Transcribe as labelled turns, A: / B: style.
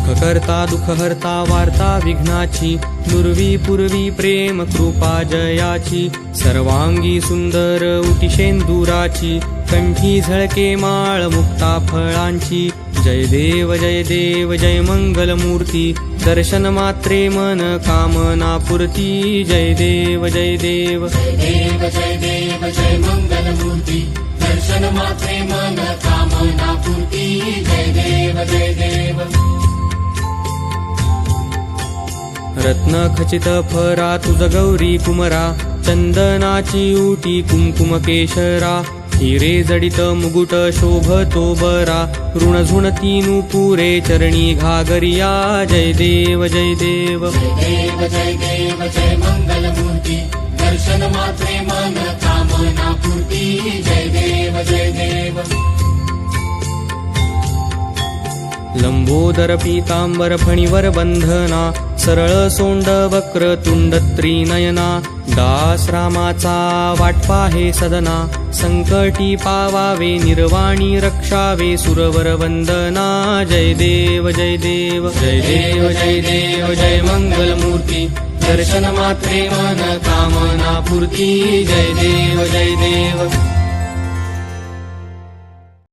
A: सुखकर्ता दुःखहर्ता वार्ता विघ्नाची, नुरवी पूर्वी प्रेम कृपा जयाची, सर्वांगी सुंदर उटिशेंदुराची, कंठी झळके माळ मुक्ता फळांची. जय देव जय मंगलमूर्ती, दर्शन मात्रे मन कामना पूर्ती. जय देव जय देव
B: जय देव जय मंगलमूर्ती, दर्शन मात्रे मन कामना पूर्ती. जय देव जय देव.
A: रत्न खचित फरा तुझ गौरी कुमरा, चंदनाची उटी कुंकुम केशरा, हिरे जडित मुकुट शोभतो बरा, ऋण झुणती नुपुरे चरणी घागरिया. जय देव जय देव
B: जय देव जय मंगलमूर्ती, दर्शन मात्रे मन कामना पूर्ती. जय देव जय देव.
A: लंबोदर पीतांबर फणीवर बंधना, सरळ सोंड वक्र तुंड त्रिनयना, दास रामाचा वाटपा हे सदना, संकटी पावावे निर्वाणी रक्षावे सुरवर वंदना. जय देव जय देव जय मंगलमूर्ती, दर्शन मात्रे मन कामना पूर्ती. जय देव जय देव